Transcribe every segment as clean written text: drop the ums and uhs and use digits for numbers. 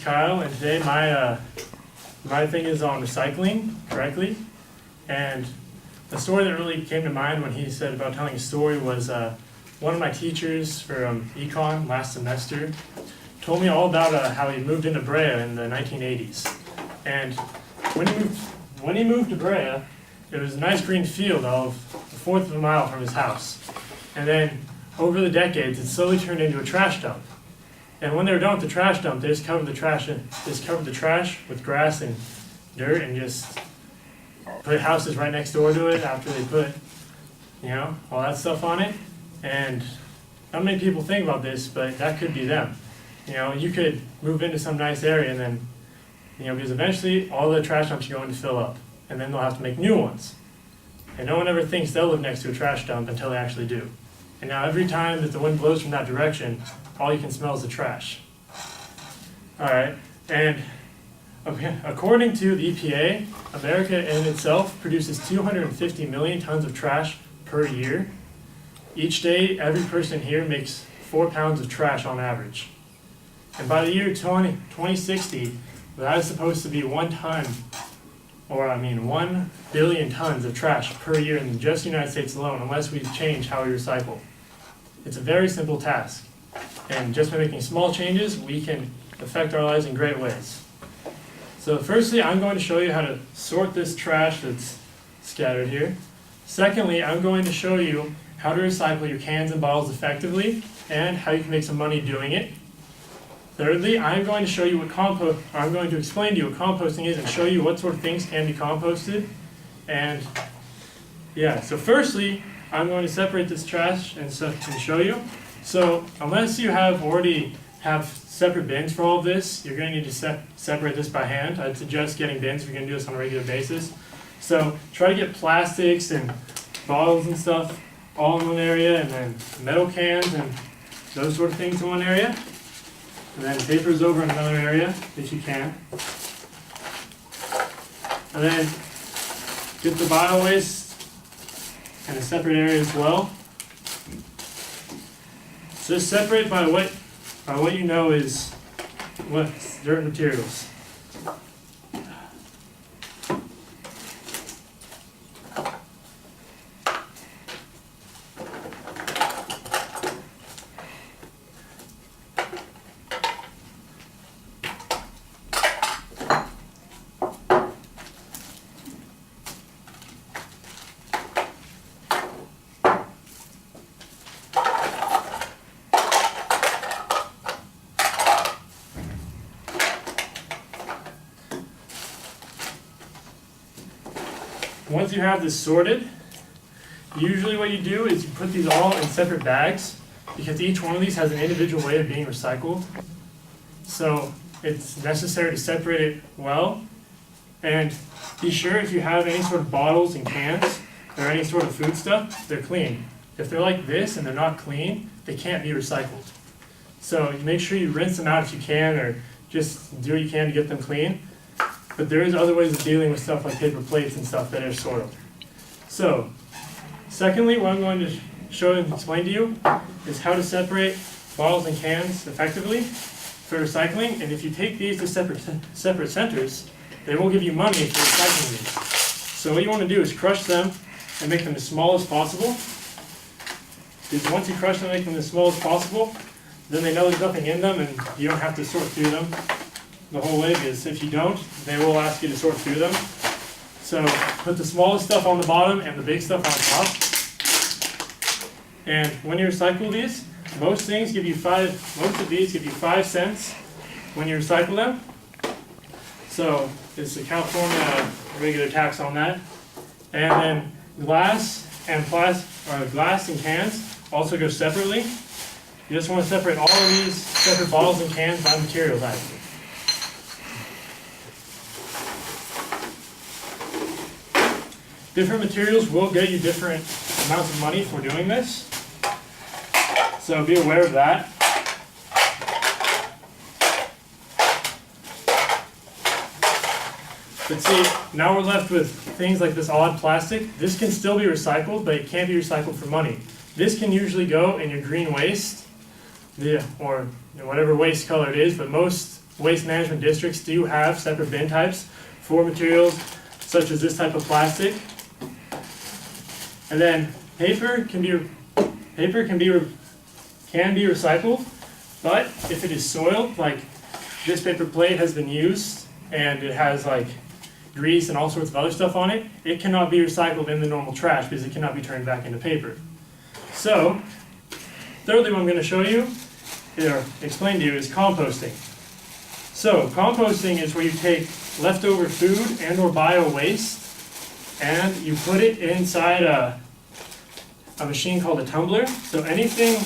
Kyle, and today my thing is on recycling correctly. And the story that really came to mind when he said about telling a story was one of my teachers for econ last semester told me all about how he moved into Brea in the 1980s. And when he moved to Brea, it was a nice green field of a fourth of a mile from his house. And then over the decades, it slowly turned into a trash dump. And when they were done with the trash dump, they just covered the trash with grass and dirt and just put houses right next door to it after they put, all that stuff on it. And not many people think about this, but that could be them. You could move into some nice area and then, because eventually all the trash dumps are going to fill up. And then they'll have to make new ones. And no one ever thinks they'll live next to a trash dump until they actually do. And now every time that the wind blows from that direction, all you can smell is the trash. All right, and according to the EPA, America in itself produces 250 million tons of trash per year. Each day, every person here makes 4 pounds of trash on average. And by the year 2060, that is supposed to be 1 billion tons of trash per year in just the United States alone, unless we change how we recycle. It's a very simple task. And just by making small changes, we can affect our lives in great ways. So firstly, I'm going to show you how to sort this trash that's scattered here. Secondly, I'm going to show you how to recycle your cans and bottles effectively and how you can make some money doing it. Thirdly, I'm going to show you I'm going to explain to you what composting is and show you what sort of things can be composted. And so firstly, I'm going to separate this trash and show you. So unless you already have separate bins for all of this, you're going to need to separate this by hand. I'd suggest getting bins if you're going to do this on a regular basis. So try to get plastics and bottles and stuff all in one area, and then metal cans and those sort of things in one area. And then papers over in another area if you can. And then get the bio waste in a separate area as well. So just separate by what you know is dirt materials. Once you have this sorted, usually what you do is you put these all in separate bags because each one of these has an individual way of being recycled. So it's necessary to separate it well. And be sure if you have any sort of bottles and cans or any sort of food stuff, they're clean. If they're like this and they're not clean, they can't be recycled. So make sure you rinse them out if you can, or just do what you can to get them clean. But there is other ways of dealing with stuff like paper plates and stuff that are sorted. So, secondly, what I'm going to show and explain to you is how to separate bottles and cans effectively for recycling. And if you take these to separate centers, they will give you money if you're recycling these. So what you want to do is crush them and make them as small as possible. Because once you crush them and make them as small as possible, then they know there's nothing in them and you don't have to sort through them the whole way, because if you don't, they will ask you to sort through them. So put the smallest stuff on the bottom and the big stuff on top. And when you recycle these, most of these give you 5 cents when you recycle them. So it's the California regular tax on that. And then glass and cans also go separately. You just want to separate all of these separate bottles and cans by material type. Different materials will get you different amounts of money for doing this, so be aware of that. But see, now we're left with things like this odd plastic. This can still be recycled, but it can't be recycled for money. This can usually go in your green waste, or whatever waste color it is, but most waste management districts do have separate bin types for materials such as this type of plastic. And then paper can be recycled, but if it is soiled, like this paper plate has been used and it has like grease and all sorts of other stuff on it, it cannot be recycled in the normal trash because it cannot be turned back into paper. So, thirdly, what I'm going to show you or explain to you is composting. So, composting is where you take leftover food and or bio waste and you put it inside a machine called a tumbler. So anything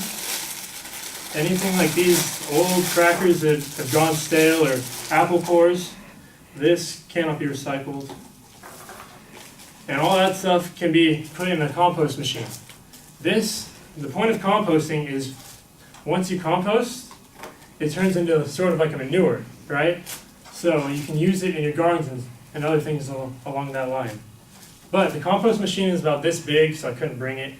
like these old crackers that have gone stale or apple cores, this cannot be recycled. And all that stuff can be put in a compost machine. The point of composting is once you compost, it turns into sort of like a manure, right? So you can use it in your gardens and other things along that line. But the compost machine is about this big, so I couldn't bring it.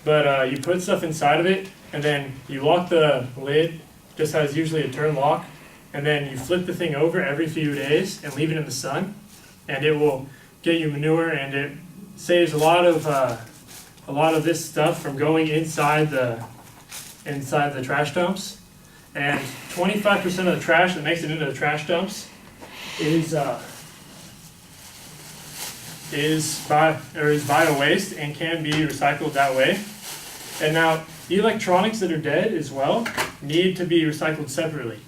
But you put stuff inside of it, and then you lock the lid, just has usually a turn lock, and then you flip the thing over every few days and leave it in the sun, and it will get you manure, and it saves a lot of this stuff from going inside the trash dumps. And 25% of the trash that makes it into the trash dumps is bio waste and can be recycled that way. And now electronics that are dead as well need to be recycled separately.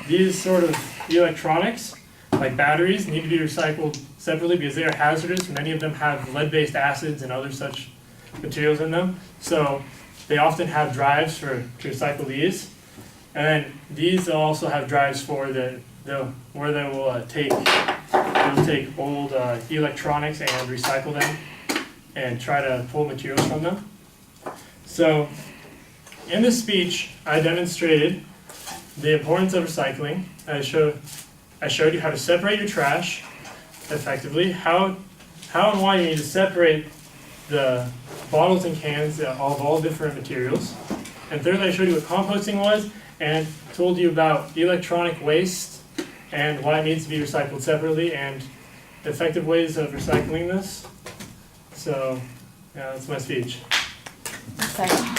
These sort of electronics, like batteries, need to be recycled separately because they are hazardous. Many of them have lead-based acids and other such materials in them. So they often have drives to recycle these. And then these also have drives for where they will take old electronics and recycle them and try to pull materials from them. So in this speech, I demonstrated the importance of recycling. I showed you how to separate your trash effectively, how and why you need to separate the bottles and cans of all different materials. And thirdly, I showed you what composting was and told you about electronic waste and why it needs to be recycled separately and effective ways of recycling this. So, yeah, that's my speech. Okay.